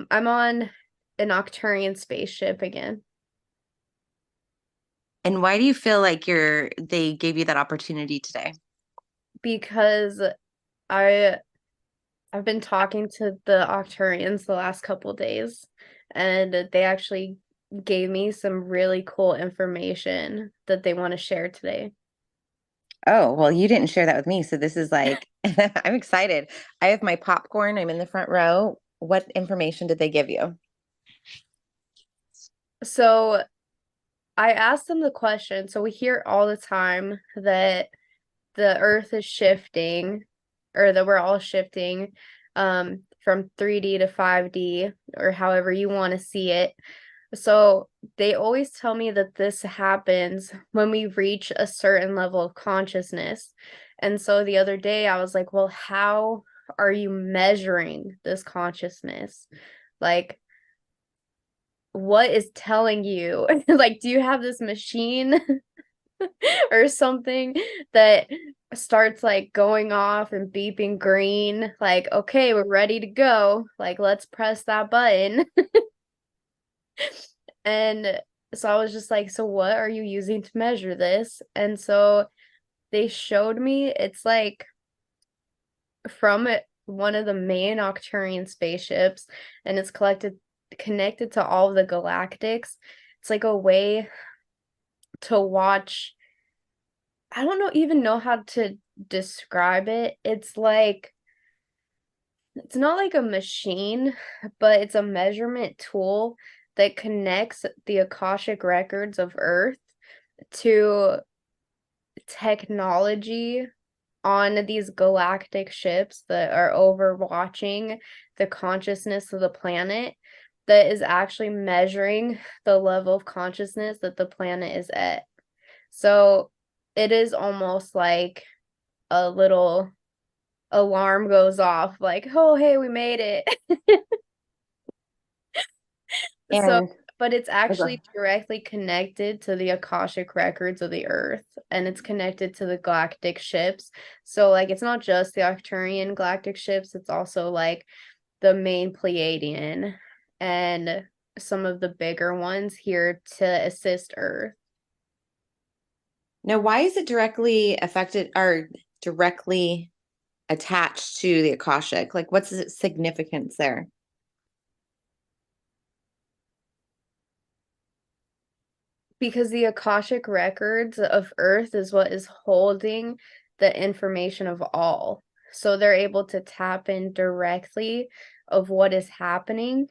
I'm on an Octurian spaceship again And why do you feel like they gave you that opportunity today? because I I've been talking to the Octurians the last couple days, and they actually gave me some really cool information that they want to share today. Oh, well, you didn't share that with me. So this is like, I'm excited. I have my popcorn. I'm in the front row. What information did they give you? So I asked them the question. So we hear all the time that the Earth is shifting, or that we're all shifting from 3D to 5D, or however you want to see it. So they always tell me that this happens when we reach a certain level of consciousness. And so the other day I was like, well, how are you measuring this consciousness? Like, what is telling you? Like, do you have this machine or something that starts like going off and beeping green? Like, okay, we're ready to go. Like, let's press that button. And so I was just like, so what are you using to measure this? And so they showed me it's like from one of the main Octurian spaceships, and it's connected to all of the galactics. It's like a way to watch. I don't know even know how to describe it. It's not like a machine, but it's a measurement tool that connects the Akashic records of Earth to technology on these galactic ships that are overwatching the consciousness of the planet, that is actually measuring the level of consciousness that the planet is at. So it is almost like a little alarm goes off, like, oh, hey, we made it. So, And but it's okay. actually directly connected to the Akashic records of the Earth, and it's connected to the galactic ships. So, like, it's not just the Arcturian galactic ships, it's also like the main Pleiadian and some of the bigger ones here to assist Earth. Now, why is it directly affected or directly attached to the Akashic? Like, what's the significance there? Because the Akashic records of Earth is what is holding the information of all. So they're able to tap in directly of what is happening.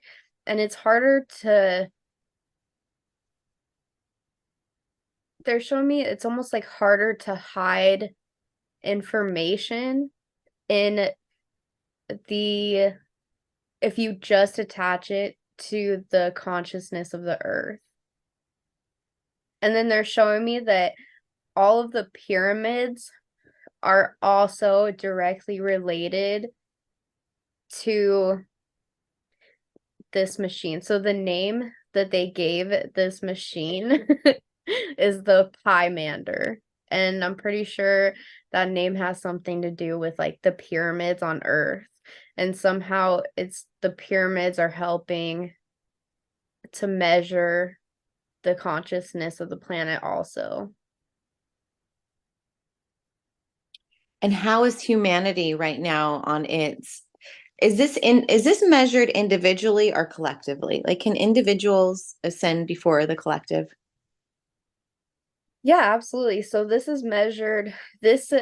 And it's harder to, they're showing me it's almost like harder to hide information in the, if you just attach it to the consciousness of the Earth. And then they're showing me that all of the pyramids are also directly related to this machine. So the name that they gave this machine is the Pymander. And I'm pretty sure that name has something to do with like the pyramids on Earth. And somehow it's the pyramids are helping to measure the consciousness of the planet also. And how is humanity right now on is this measured individually or collectively? Like, can individuals ascend before the collective? Yeah, absolutely. So this is measured, this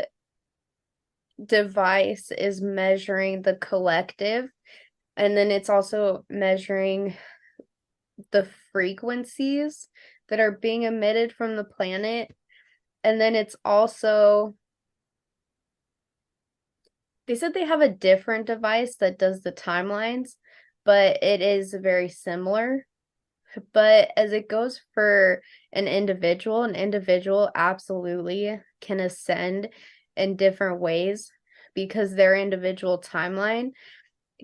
device is measuring the collective, and then it's also measuring the frequencies that are being emitted from the planet. And then it's also, they said they have a different device that does the timelines, but it is very similar. But as it goes for an individual absolutely can ascend in different ways because their individual timeline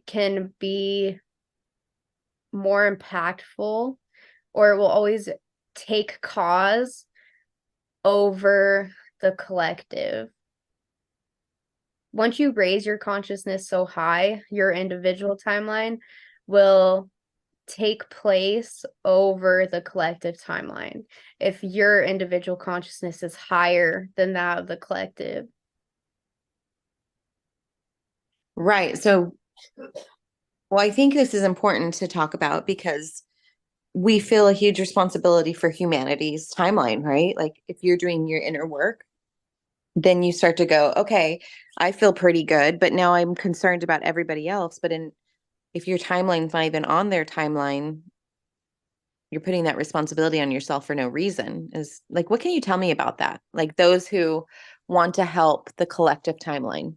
can be more impactful, or it will always take cause over the collective. Once you raise your consciousness so high, your individual timeline will take place over the collective timeline if your individual consciousness is higher than that of the collective. Right. So, well, I think this is important to talk about because we feel a huge responsibility for humanity's timeline, right? Like if you're doing your inner work, then you start to go, okay, I feel pretty good, but now I'm concerned about everybody else. But if your timeline's not even on their timeline, you're putting that responsibility on yourself for no reason. Is like, what can you tell me about that? Like those who want to help the collective timeline.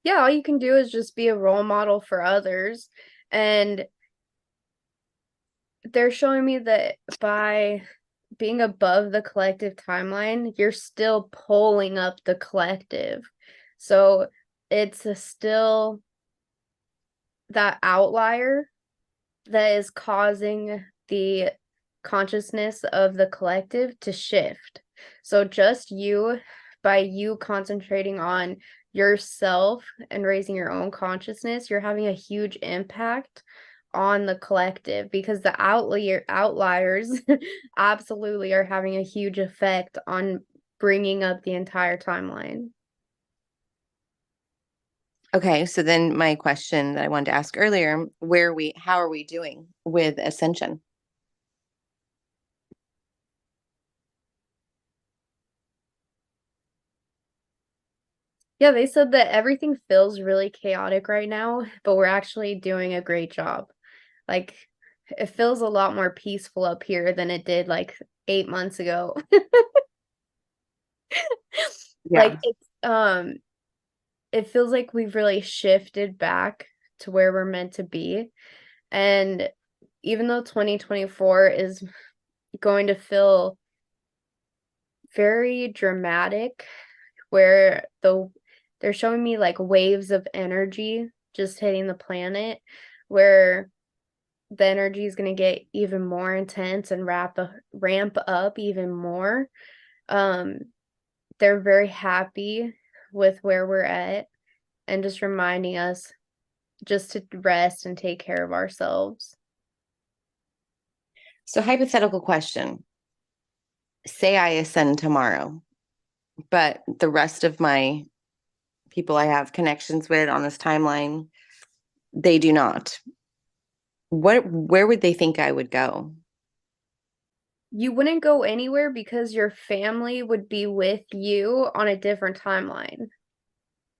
Yeah, all you can do is just be a role model for others. And they're showing me that by being above the collective timeline, you're still pulling up the collective. So it's still that outlier that is causing the consciousness of the collective to shift. So just you, by you concentrating on yourself and raising your own consciousness, you're having a huge impact on the collective because the outliers absolutely are having a huge effect on bringing up the entire timeline. Okay, so then my question that I wanted to ask earlier, how are we doing with ascension? Yeah, they said that everything feels really chaotic right now, but we're actually doing a great job. Like, it feels a lot more peaceful up here than it did like 8 months ago. Yeah. Like it feels like we've really shifted back to where we're meant to be. And even though 2024 is going to feel very dramatic, where they're showing me like waves of energy just hitting the planet, where the energy is going to get even more intense and ramp up even more. Um, they're very happy with where we're at and just reminding us just to rest and take care of ourselves. So hypothetical question. Say I ascend tomorrow, but the rest of my people I have connections with on this timeline, they do not. Where would they think I would go? You wouldn't go anywhere because your family would be with you on a different timeline.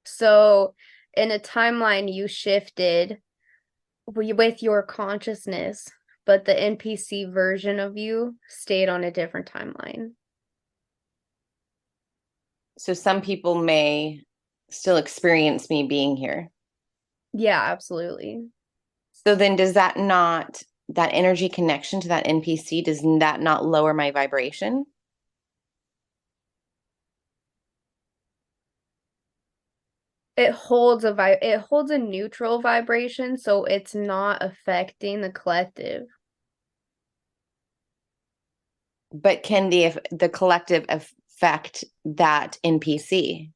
So, in a timeline, you shifted with your consciousness, but the NPC version of you stayed on a different timeline. So some people may still experience me being here. Yeah, absolutely. So then that energy connection to that NPC, does that not lower my vibration? It holds a neutral vibration, so it's not affecting the collective. But can the collective affect that NPC?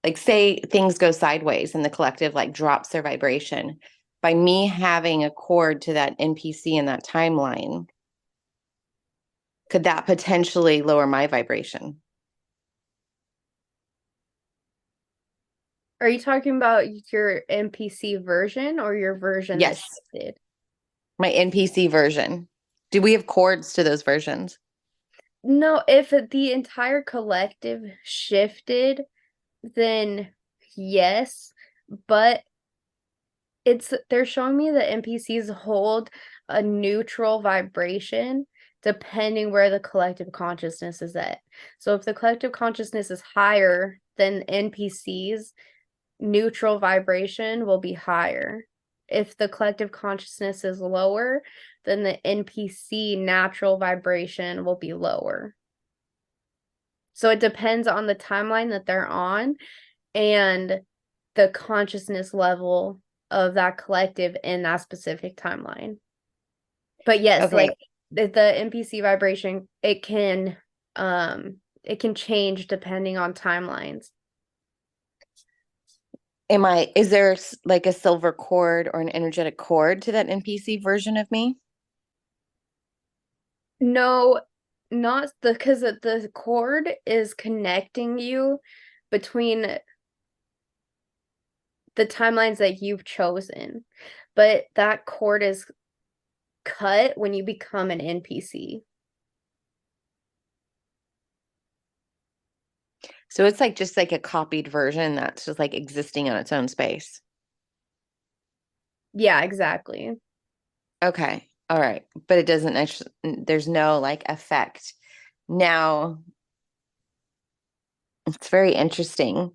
Like say things go sideways and the collective like drops their vibration. By me having a cord to that NPC in that timeline, could that potentially lower my vibration? Are you talking about your NPC version or your version that Yes, shifted? my NPC version. Do we have cords to those versions? No, if the entire collective shifted, then yes, but they're showing me that NPCs hold a neutral vibration depending where the collective consciousness is at. So if the collective consciousness is higher than NPCs, neutral vibration will be higher. If the collective consciousness is lower, then the NPC natural vibration will be lower. So it depends on the timeline that they're on and the consciousness level of that collective in that specific timeline. But yes, Okay. like the NPC vibration, it can change depending on timelines. Is there like a silver cord or an energetic cord to that NPC version of me? No, not the because the cord is connecting you between the timelines that you've chosen, but that cord is cut when you become an NPC. So it's like just like a copied version that's just like existing on its own space. Yeah, exactly. Okay. All right. But it doesn't actually, there's no like effect. Now, it's very interesting.